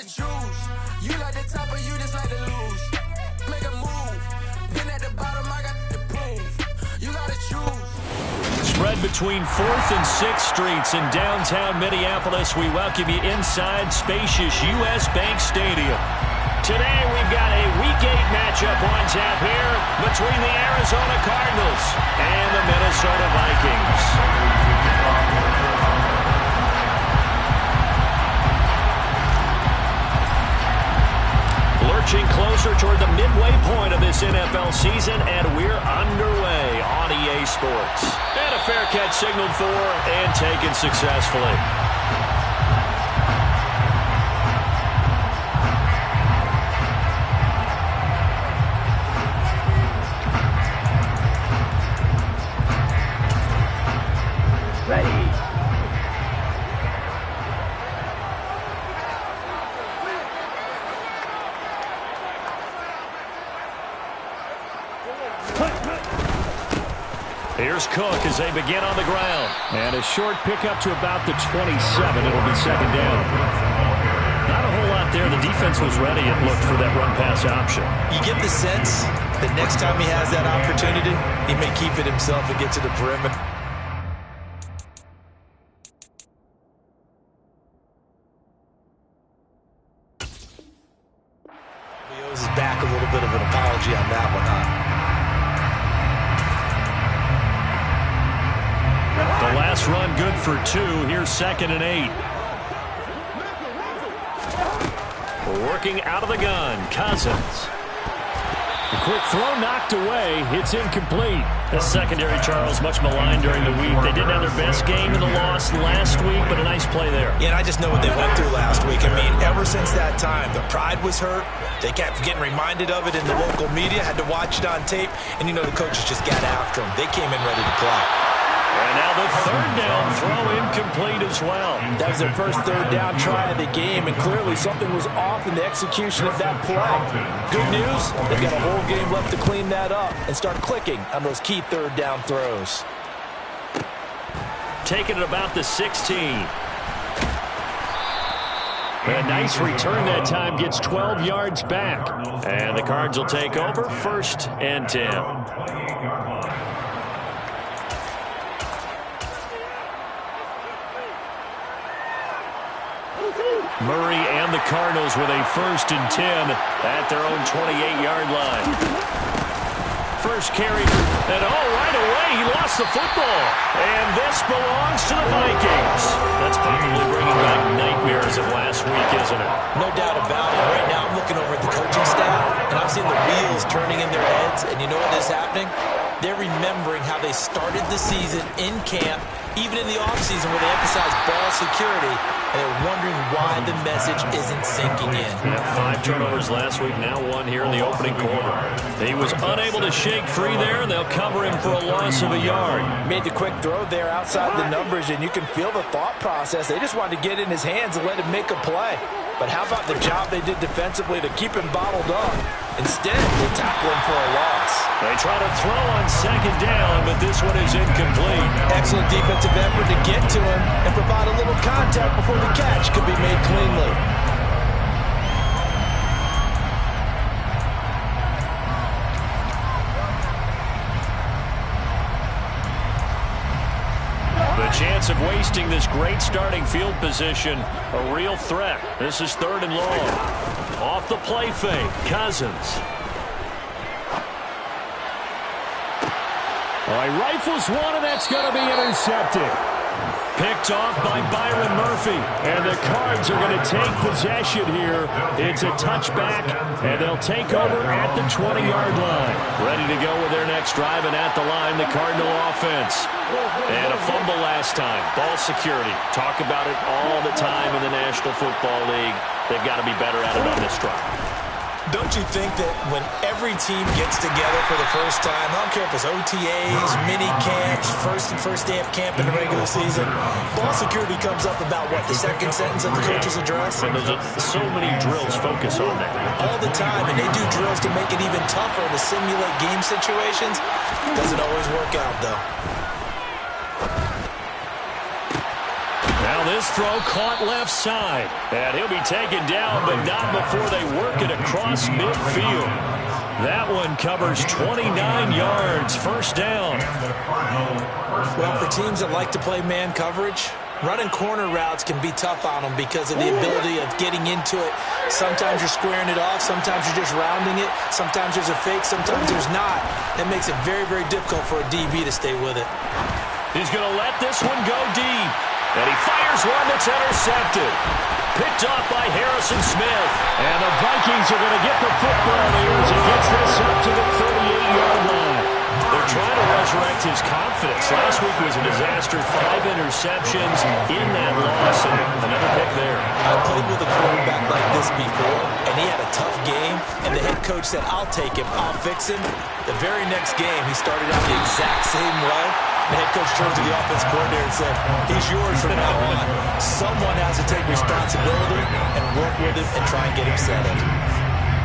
gotta choose. You like the top or you just like to lose. Make a move. Then at the bottom, I got to prove. You gotta choose. Spread between 4th and 6th Streets in downtown Minneapolis. We welcome you inside spacious U.S. Bank Stadium. Today we've got a Week 8 matchup on tap here between the Arizona Cardinals and the Minnesota Vikings. Lurching closer toward the midway point of this NFL season, and we're underway on EA Sports. And a fair catch signaled for and taken successfully. Here's Cook as they begin on the ground. And a short pickup to about the 27. It'll be second down. Not a whole lot there. The defense was ready, it looked, for that run-pass option. You get the sense that next time he has that opportunity, he may keep it himself and get to the perimeter. He owes his back a little bit of an apology on that one, huh? The last run good for 2. Here's 2nd and 8. Working out of the gun, Cousins. A quick throw knocked away. It's incomplete. The secondary, Charles, much maligned during the week. They didn't have their best game in the loss last week, but a nice play there. Yeah, and I just know what they went through last week. I mean, ever since that time, the pride was hurt. They kept getting reminded of it in the local media, had to watch it on tape, and you know the coaches just got after them. They came in ready to play. And now the 3rd down throw incomplete as well. That was their first 3rd down try of the game, and clearly something was off in the execution of that play. Good news, they've got a whole game left to clean that up and start clicking on those key 3rd down throws. Taking it about the 16. A nice return that time, gets 12 yards back. And the Cards will take over, 1st and 10. Murray and the Cardinals with a 1st and 10 at their own 28-yard line. First carry, and right away he lost the football. And this belongs to the Vikings. That's probably bringing back nightmares of last week, isn't it? No doubt about it. Right now I'm looking over at the coaching staff, and I'm seeing the wheels turning in their heads. And you know what is happening? They're remembering how they started the season in camp, even in the offseason where they emphasized ball security, and they're wondering why the message isn't sinking in. Yeah, 5 turnovers last week, now 1 here in the opening quarter. He was unable to shake free there, and they'll cover him for a loss of a yard. Made the quick throw there outside the numbers, and you can feel the thought process. They just wanted to get in his hands and let him make a play. But how about the job they did defensively to keep him bottled up? Instead, they tackle him for a loss. They try to throw on 2nd down, but this one is incomplete. Excellent defensive effort to get to him and provide a little contact before the catch could be made cleanly. The chance of wasting this great starting field position, a real threat. This is 3rd and long. Off the play fake, Cousins. All right, rifles one, and that's going to be intercepted. Picked off by Byron Murphy, and the Cards are going to take possession here. It's a touchback, and they'll take over at the 20-yard line. Ready to go with their next drive, and at the line, the Cardinal offense. And a fumble last time. Ball security. Talk about it all the time in the National Football League. They've got to be better at it on this drive. Don't you think that when every team gets together for the first time, I don't care if it's OTAs, mini camps, first day of camp in the regular season, ball security comes up about, what, the second sentence of the coach's address? And there's so many drills focus on that. All the time, and they do drills to make it even tougher to simulate game situations. Doesn't always work out, though. Now this throw caught left side. And he'll be taken down, but not before they work it across midfield. That one covers 29 yards, first down. Well, for teams that like to play man coverage, running corner routes can be tough on them because of the ability of getting into it. Sometimes you're squaring it off. Sometimes you're just rounding it. Sometimes there's a fake. Sometimes there's not. That makes it very, very difficult for a DB to stay with it. He's going to let this one go deep. And he fires one that's intercepted. Picked off by Harrison Smith. And the Vikings are going to get the football here as he gets this up to the 38-yard line. They're trying to resurrect his confidence. Last week was a disaster. 5 interceptions in that loss. And another pick there. I played with a quarterback like this before, and he had a tough game, and the head coach said, I'll take him, I'll fix him. The very next game, he started out the exact same way. The head coach turned to the offense coordinator and said, he's yours from now on. Someone has to take responsibility and work with him and try and get him settled.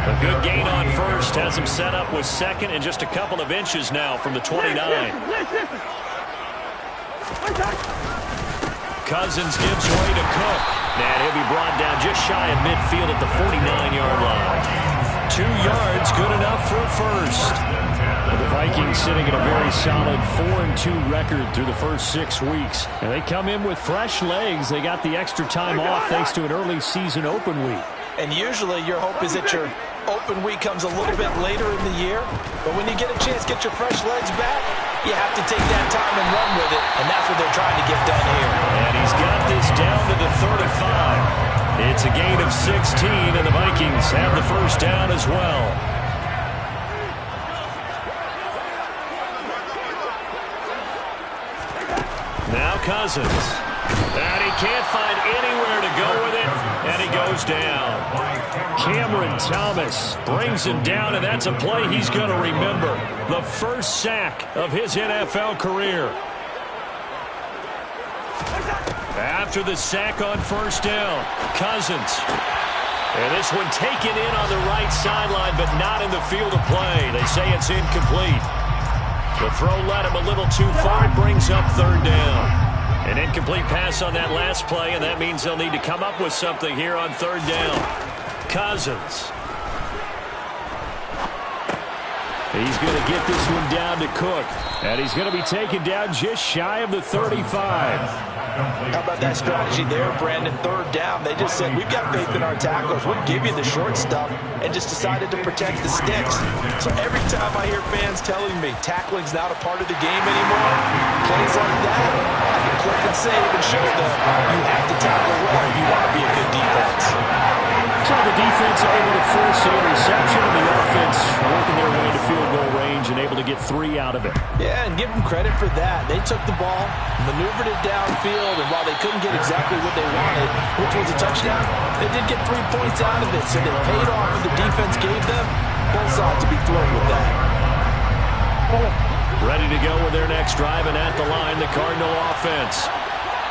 A good gain on first has him set up with second and just a couple of inches now from the 29. Cousins gives way to Cook. And he'll be brought down just shy of midfield at the 49-yard line. 2 yards, good enough for a first. The Vikings sitting at a very solid 4-2 record through the first 6 weeks. And they come in with fresh legs. They got the extra time off thanks to an early season open week. And usually your hope is that your open week comes a little bit later in the year. But when you get a chance to get your fresh legs back, you have to take that time and run with it. And that's what they're trying to get done here. And he's got this down to the 35. It's a gain of 16, and the Vikings have the first down as well. Now Cousins. And he can't find anywhere to go with it, and he goes down. Cameron Thomas brings him down, and that's a play he's going to remember. The first sack of his NFL career. After the sack on first down, Cousins. And this one taken in on the right sideline, but not in the field of play. They say it's incomplete. The throw led him a little too far. It brings up third down. An incomplete pass on that last play, and that means they'll need to come up with something here on third down. Cousins. He's going to get this one down to Cook. And he's going to be taken down just shy of the 35. How about that strategy there, Brandon? Third down, they just said, we've got faith in our tackles. We'll give you the short stuff, and just decided to protect the sticks. So every time I hear fans telling me tackling's not a part of the game anymore, plays like that, I can click and save and show them you have to tackle well if you want to be a good defense. So the defense able to force the interception, and the offense working their way to field goal range and able to get 3 out of it. Yeah, and give them credit for that. They took the ball, maneuvered it downfield, and while they couldn't get exactly what they wanted, which was a touchdown, they did get 3 points out of it, so they paid off what the defense gave them. Both sides to be thrilled with that. Ready to go with their next drive, and at the line, the Cardinal offense.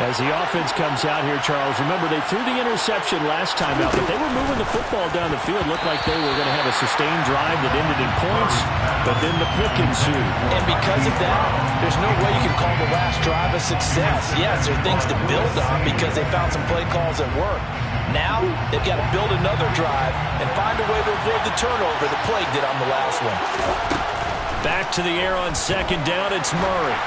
As the offense comes out here, Charles, remember they threw the interception last time out, but they were moving the football down the field. Looked like they were going to have a sustained drive that ended in points, but then the pick ensued. And because of that, there's no way you can call the last drive a success. Yes, there are things to build on because they found some play calls that work. Now, they've got to build another drive and find a way to avoid the turnover the Plague did on the last one. Back to the air on second down, it's Murray.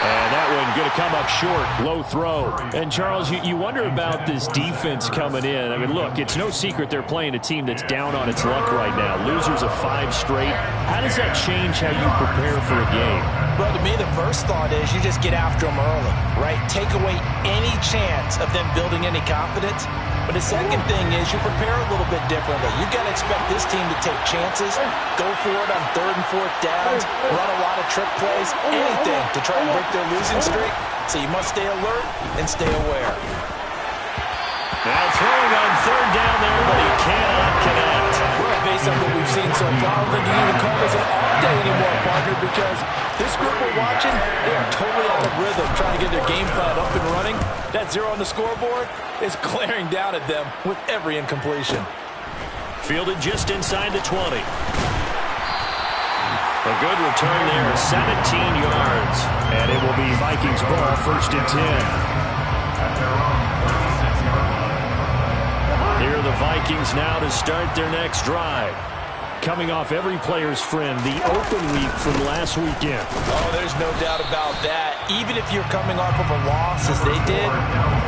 And that one going to come up short, low throw. And, Charles, you wonder about this defense coming in. I mean, look, it's no secret they're playing a team that's down on its luck right now. Losers of 5 straight. How does that change how you prepare for a game? Well, to me, the first thought is you just get after them early, right? Take away any chance of them building any confidence. But the second thing is you prepare a little bit differently. You've got to expect this team to take chances, go for it on 3rd and 4th downs, run a lot of trick plays, anything to try and break their losing streak. So you must stay alert and stay aware. Now throwing on 3rd down there, but he cannot connect. Well, based on what we've seen so far, I don't think you can even call this an off day anymore, partner, because this group we're watching, they are totally out of rhythm, trying to get their game plan up and running. That 0 on the scoreboard is glaring down at them with every incompletion. Fielded just inside the 20. A good return there, 17 yards. And it will be Vikings ball, 1st and 10. Vikings now to start their next drive. Coming off every player's friend, the open week from last weekend. Oh, there's no doubt about that. Even if you're coming off of a loss as they did,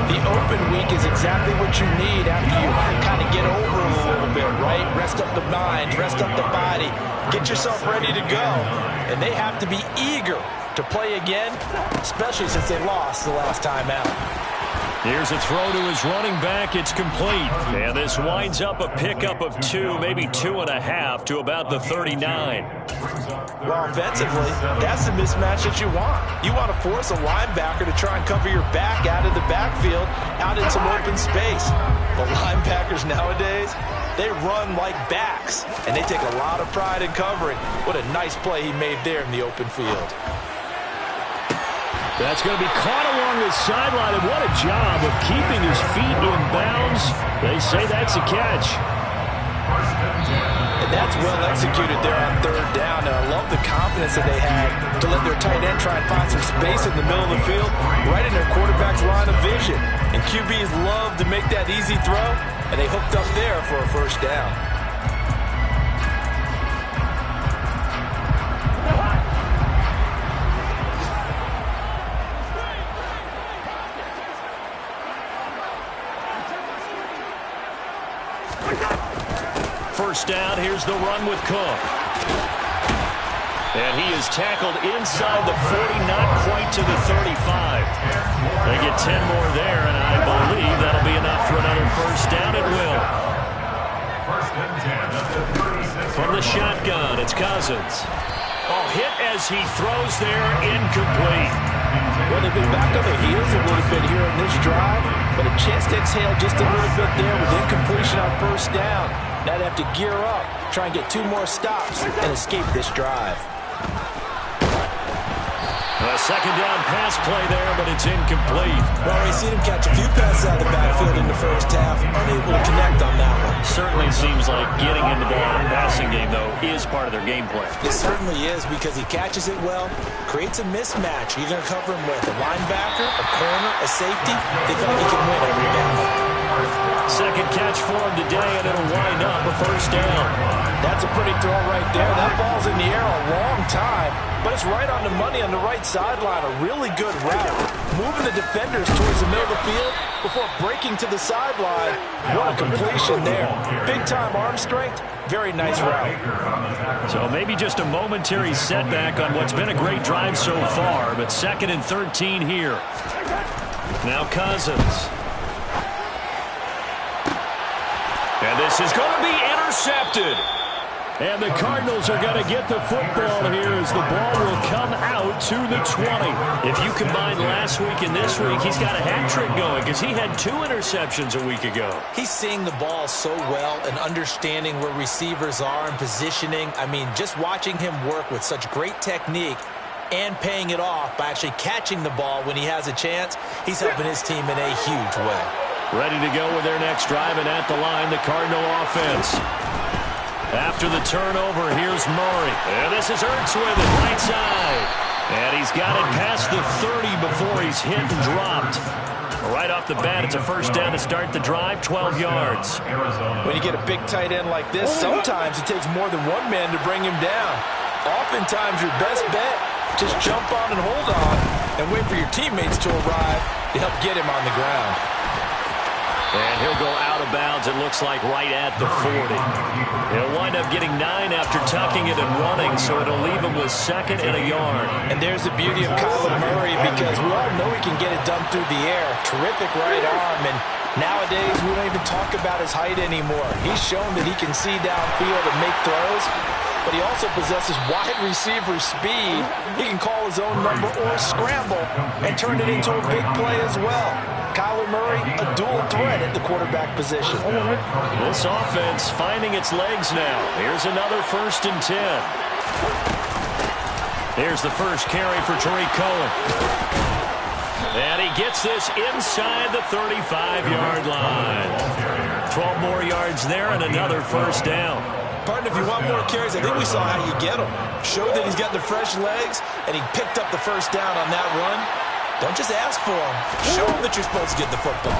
the open week is exactly what you need after you kind of get over it a little bit, right? Rest up the mind, rest up the body, get yourself ready to go. And they have to be eager to play again, especially since they lost the last time out. Here's a throw to his running back. It's complete. And this winds up a pickup of 2, maybe 2.5 to about the 39. Well, offensively, that's the mismatch that you want. You want to force a linebacker to try and cover your back out of the backfield, out in some open space. But linebackers nowadays, they run like backs, and they take a lot of pride in covering. What a nice play he made there in the open field. That's going to be caught along the sideline, and what a job of keeping his feet in bounds. They say that's a catch. And that's well executed there on third down, and I love the confidence that they had to let their tight end try and find some space in the middle of the field, right in their quarterback's line of vision. And QBs love to make that easy throw, and they hooked up there for a first down. First down, here's the run with Cook. And he is tackled inside the 40, not quite to the 35. They get 10 more there, and I believe that'll be enough for another first down. It will. From the shotgun, it's Cousins. Oh, hit as he throws there, incomplete. Well, they've been back on their heels a little bit here in this drive, but a chance to exhale just a little bit there with incompletion on first down. Now they have to gear up, try and get 2 more stops, and escape this drive. A second down pass play there, but it's incomplete. Well, we've seen him catch a few passes out of the backfield in the first half, unable to connect on that one. Certainly seems like getting in the ball in the passing game, though, is part of their game plan. It certainly is, because he catches it well, creates a mismatch. You're going to cover him with a linebacker, a corner, a safety. They feel like he can win every battle. Second catch for him today, and it'll wind up a first down. That's a pretty throw right there. That ball's in the air a long time, but it's right on the money on the right sideline. A really good route. Moving the defenders towards the middle of the field before breaking to the sideline. What a completion there. Big-time arm strength. Very nice route. So maybe just a momentary setback on what's been a great drive so far, but 2nd and 13 here. Now Cousins. And this is going to be intercepted. And the Cardinals are going to get the football here as the ball will come out to the 20. If you combine last week and this week, he's got a hat trick going because he had 2 interceptions a week ago. He's seeing the ball so well and understanding where receivers are and positioning. I mean, just watching him work with such great technique and paying it off by actually catching the ball when he has a chance, he's helping his team in a huge way. Ready to go with their next drive, and at the line, the Cardinal offense. After the turnover, here's Murray. And this is Ertz with it, right side. And he's got it past the 30 before he's hit and dropped. Right off the bat, it's a first down to start the drive, 12 yards. When you get a big tight end like this, sometimes it takes more than one man to bring him down. Oftentimes, your best bet, just jump on and hold on and wait for your teammates to arrive to help get him on the ground. And he'll go out of bounds, it looks like, right at the 40. He'll wind up getting 9 after tucking it and running, so it'll leave him with 2nd and a yard. And there's the beauty of Kyler Murray, because we all know he can get it done through the air. Terrific right arm, and nowadays we don't even talk about his height anymore. He's shown that he can see downfield and make throws, but he also possesses wide receiver speed. He can call his own number or scramble and turn it into a big play as well. Kyler Murray, a dual threat at the quarterback position. This offense finding its legs now. Here's another 1st and 10. Here's the first carry for Tariq Cohen. And he gets this inside the 35-yard line. 12 more yards there and another first down. Partner, if you want more carries, I think we saw how you get him. Showed that he's got the fresh legs, and he picked up the first down on that run. Don't just ask for him. Show him that you're supposed to get the football.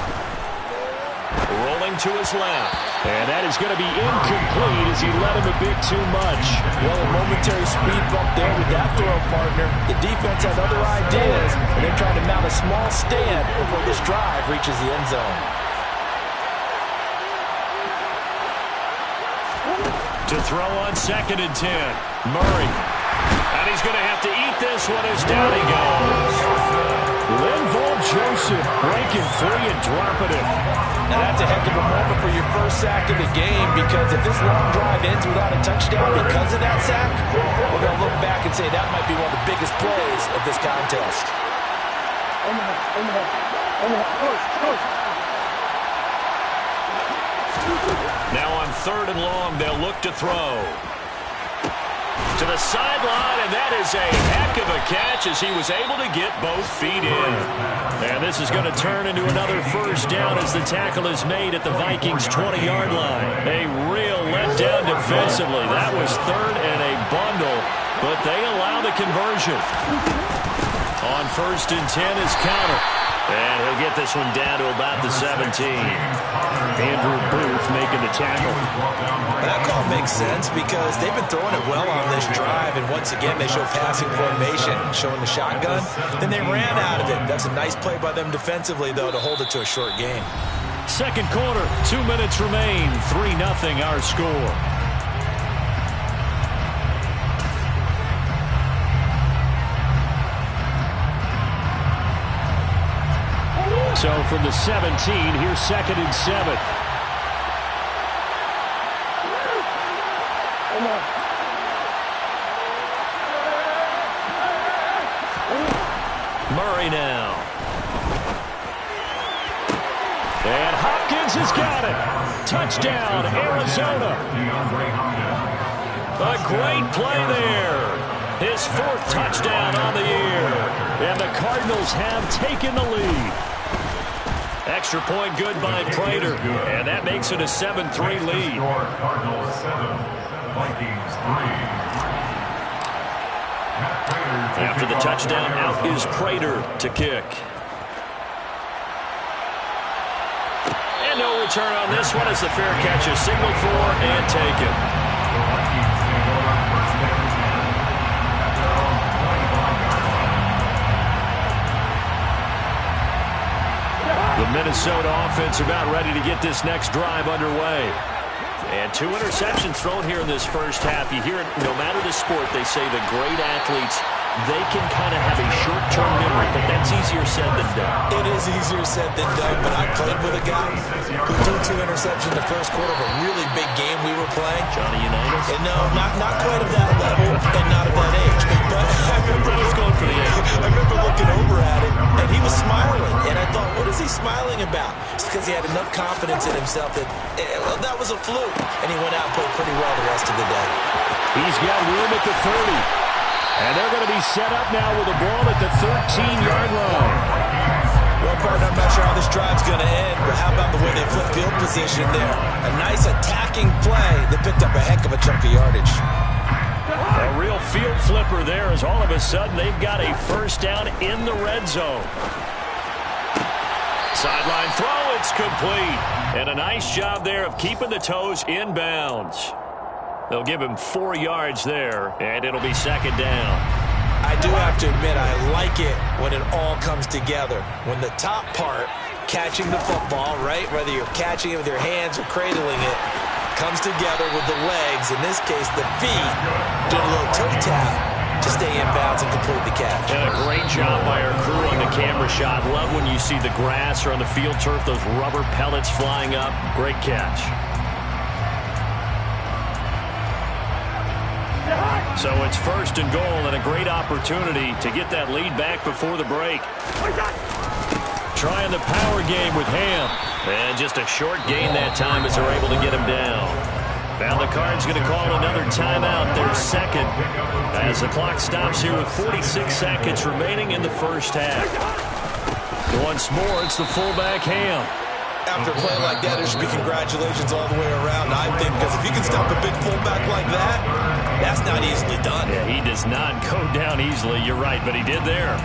Rolling to his left. And that is going to be incomplete as he led him a bit too much. Well, a momentary speed bump there with that throw, partner. The defense had other ideas, and they're trying to mount a small stand before this drive reaches the end zone. To throw on 2nd and 10. Murray. And he's going to have to eat this one as down he goes. Linval Joseph breaking free and dropping it. Now that's a heck of a moment for your first sack of the game, because if this long drive ends without a touchdown because of that sack, we're going to look back and say that might be one of the biggest plays of this contest. Now on 3rd and long, they'll look to throw. To the sideline, and that is a heck of a catch as he was able to get both feet in. And this is going to turn into another first down as the tackle is made at the Vikings' 20-yard line. A real letdown defensively. That was 3rd and a bundle, but they allow the conversion. On 1st and 10 is counter. And he'll get this one down to about the 17. Andrew Booth making the tackle. That call makes sense because they've been throwing it well on this drive, and once again they show passing formation, showing the shotgun. Then they ran out of it. That's a nice play by them defensively, though, to hold it to a short game. 2nd quarter, 2 minutes remain, 3-0 our score. So from the 17, here's 2nd and 7. Murray now. And Hopkins has got it. Touchdown, Arizona. A great play there. His 4th touchdown on the year. And the Cardinals have taken the lead. Extra point good by Prater, and that makes it a 7-3 lead. Cardinals 7, Vikings 3. After the touchdown, out is Prater to kick. And no return on this one as the fair catch is signaled for and taken. The Minnesota offense about ready to get this next drive underway. And 2 interceptions thrown here in this first half. You hear it, no matter the sport, they say the great athletes, they can kind of have a short-term memory, but that's easier said than done. It is easier said than done, but I played with a guy who threw 2 interceptions in the first quarter of a really big game we were playing. Johnny Unitas? And no, not quite of that level and not of that age. But I remember I was going for the age. I remember looking over at him, and he was smiling. And I thought, what is he smiling about? It's because he had enough confidence in himself that, well, that was a fluke. And he went out and played pretty well the rest of the day. He's got room at the 30. And they're going to be set up now with the ball at the 13-yard line. Well, partner, I'm not sure how this drive's going to end, but how about the way they flip field position there? A nice attacking play that picked up a heck of a chunk of yardage. A real field flipper there as all of a sudden they've got a first down in the red zone. Sideline throw, it's complete. And a nice job there of keeping the toes in bounds. They'll give him 4 yards there, and it'll be 2nd down. I do have to admit, I like it when it all comes together. When the top part, catching the football, right, whether you're catching it with your hands or cradling it, comes together with the legs, in this case the feet, doing a little toe tap to stay in bounds and complete the catch. And a great job by our crew on the camera shot. Love when you see the grass or on the field turf, those rubber pellets flying up. Great catch. So it's 1st and goal and a great opportunity to get that lead back before the break. Trying the power game with Ham. And just a short gain that time as they're able to get him down. Now the Cards going to call another timeout, their 2nd, as the clock stops here with 46 seconds remaining in the first half. Once more, it's the fullback Ham. After a play like that, there should be congratulations all the way around, I think, because if you can stop a big fullback like that, that's not easily done. Yeah, he does not go down easily, you're right, but he did there.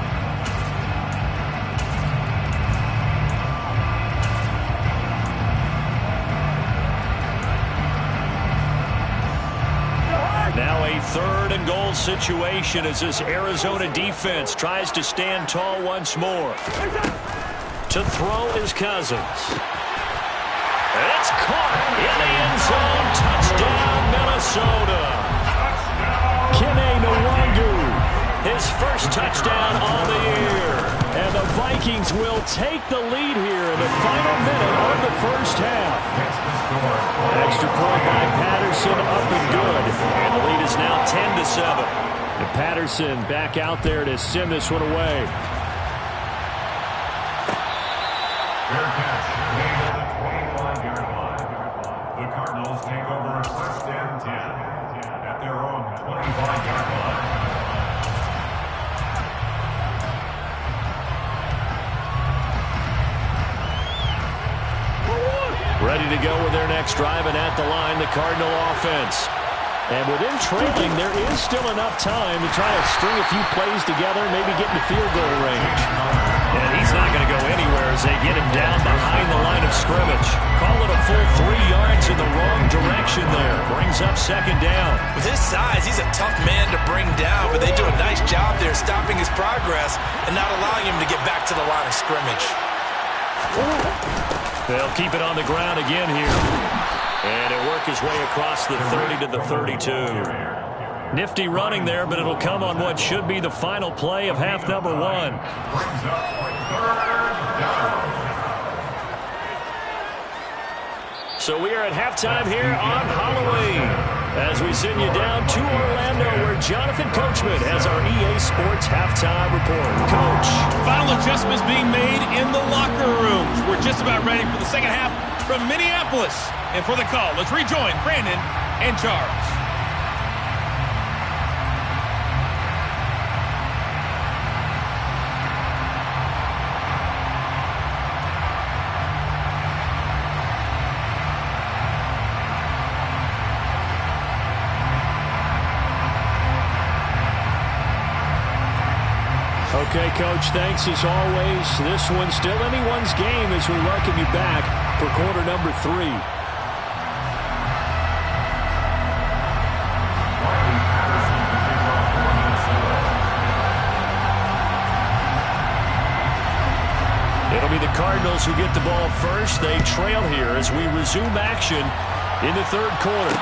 a 3rd and goal situation as this Arizona defense tries to stand tall once more. To throw is Cousins. It's caught in the end zone. Touchdown, Minnesota. Kene Nwangu, his first touchdown on the year. And the Vikings will take the lead here in the final minute of the first half. Extra point by Patterson, up and good. And the lead is now 10-7. And Patterson back out there to send this one away. Fair catch made at the 25-yard line. The Cardinals take over 1st and 10 at their own 25-yard line. Ready to go with their next drive, and at the line, the Cardinal offense. And within trailing, there is still enough time to try to string a few plays together, maybe get in the field goal range. And he's not going to go anywhere as they get him down behind the line of scrimmage. Call it a full 3 yards in the wrong direction there. Brings up 2nd down. With his size, he's a tough man to bring down, but they do a nice job there stopping his progress and not allowing him to get back to the line of scrimmage. They'll keep it on the ground again here. And it'll work his way across the 30 to the 32. Nifty running there, but it'll come on what should be the final play of half number 1. Brings up 3rd down. So we are at halftime here on Halloween as we send you down to Orlando where Jonathan Coachman has our EA Sports halftime report. Coach. Final adjustments being made in the locker rooms. We're just about ready for the second half from Minneapolis. And for the call, let's rejoin Brandon and Charles. Okay, Coach, thanks as always. This one's still anyone's game as we welcome you back for quarter number 3. It'll be the Cardinals who get the ball first. They trail here as we resume action in the 3rd quarter.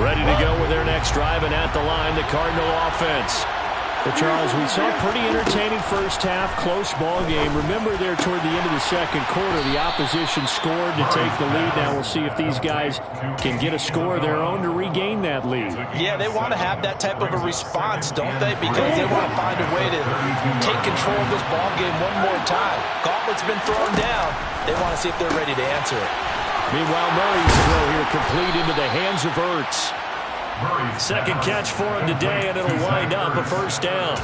Ready to go with their next drive, and at the line, the Cardinal offense. But Charles, we saw a pretty entertaining first half, close ball game. Remember there toward the end of the 2nd quarter, the opposition scored to take the lead. Now we'll see if these guys can get a score of their own to regain that lead. Yeah, they want to have that type of a response, don't they? Because they want to find a way to take control of this ball game one more time. Gauntlet's been thrown down. They want to see if they're ready to answer it. Meanwhile, Murray's throw here complete into the hands of Ertz. 2nd catch for him today, and it'll wind up a 1st down.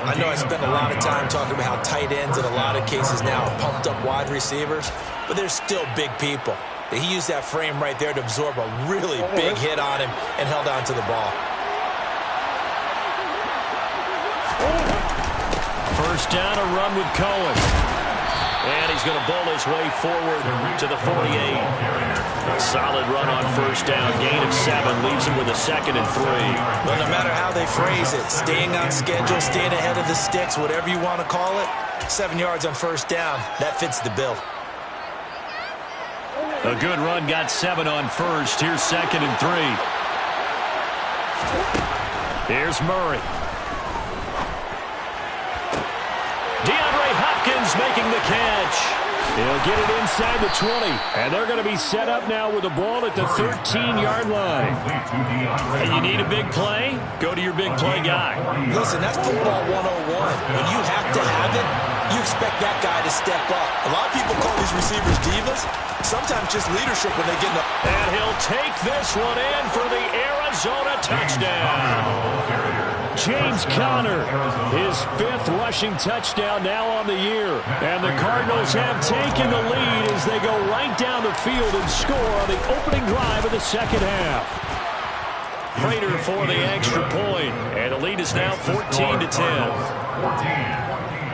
I know I spend a lot of time talking about how tight ends in a lot of cases now are pumped up wide receivers, but they're still big people. He used that frame right there to absorb a really big hit on him and held on to the ball. 1st down, a run with Cohen. And he's going to bowl his way forward to the 48. A solid run on 1st down. Gain of 7 leaves him with a 2nd and 3. Well, no matter how they phrase it, staying on schedule, staying ahead of the sticks, whatever you want to call it, 7 yards on 1st down, that fits the bill. A good run, got 7 on 1st. Here's 2nd and 3. Here's Murray. Making the catch. He'll get it inside the 20. And they're going to be set up now with the ball at the 13-yard line. And you need a big play? Go to your big play guy. Listen, that's football 101. When you have to have it, you expect that guy to step up. A lot of people call these receivers divas. Sometimes just leadership when they get in the... And he'll take this one in for the Arizona touchdown. James Conner, his 5th rushing touchdown now on the year. And the Cardinals have taken the lead as they go right down the field and score on the opening drive of the 2nd half. Prater for the extra point. And the lead is now 14-10. 14.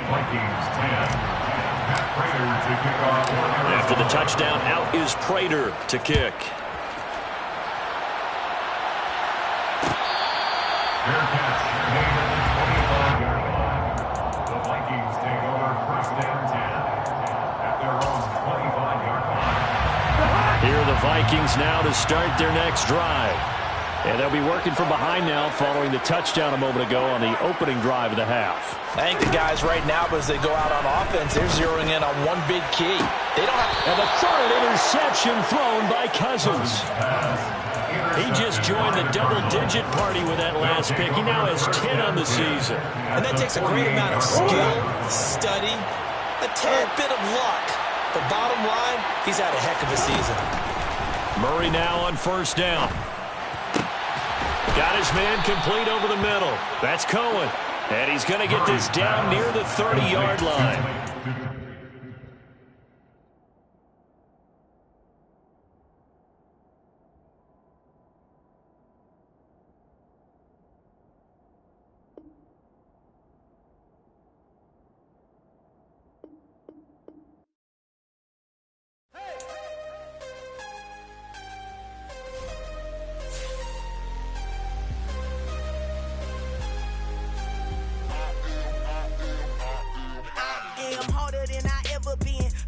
Vikings 10. Prater to kick off. After the touchdown, out is Prater to kick. Fair catch made at the 25-yard line. The Vikings take over first and 10 at their own 25-yard line. Here are the Vikings now to start their next drive. And they'll be working from behind now following the touchdown a moment ago on the opening drive of the half. I think the guys right now, as they go out on offense, they're zeroing in on one big key. They don't have... And the third interception thrown by Cousins. He just joined the double-digit party with that last pick. He now has 10 on the season. And that takes a great amount of skill, study, a tad bit of luck. But bottom line, he's had a heck of a season. Murray now on first down. Got his man complete over the middle. That's Cohen. And he's going to get this down near the 30-yard line.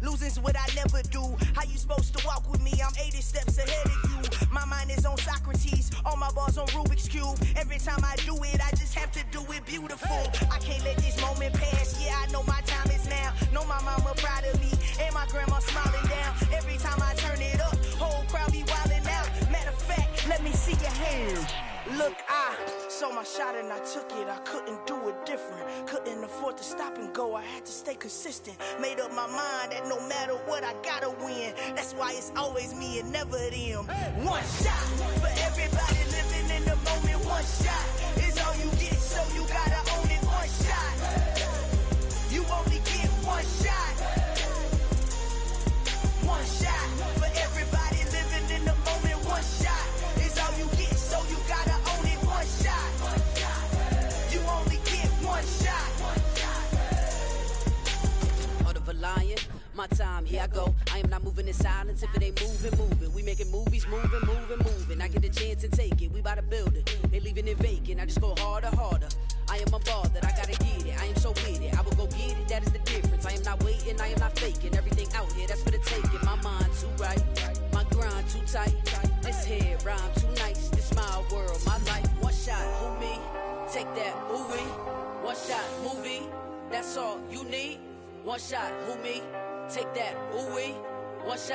Losing's what I never do. How you supposed to walk with me? I'm 80 steps ahead of you. My mind is on Socrates, all my balls on Rubik's Cube. Every time I do it, I just have to do it beautiful. I can't let this moment pass. Yeah, I know my time is now. Know my mama proud of me, and my grandma smiling down. Every time I turn it up, whole crowd be wilding out. Matter of fact, let me see your hands. Look, I saw my shot and I took it. I couldn't do it different. Couldn't afford to stop and go. I had to stay consistent. Made up my mind that no matter what, I gotta win. That's why it's always me and never them. One shot for everybody living in the moment. One shot is all you get, so you gotta own it. One shot. You only get one shot. One shot for everybody living in the moment. One shot is all you get, so you gotta own it. One shot. You only get one shot. Heart of a lion, my time, here I go. I am not moving in silence. If it ain't moving, moving. We making movies, moving, moving, moving. I get a chance to take it. We bout to build it. They leaving it vacant. I just go harder, harder. I am a ball that I gotta get it. I am so with it. I will go get it. That is the difference. I am not waiting. I am not faking. Everything out here, that's for the taking. My mind too right. My grind too tight. This head rhyme too nice. This my world, my life. One shot, who me? Take that, movie. One shot, movie. That's all you need. One shot, who me? Take that, ooh-wee. One shot.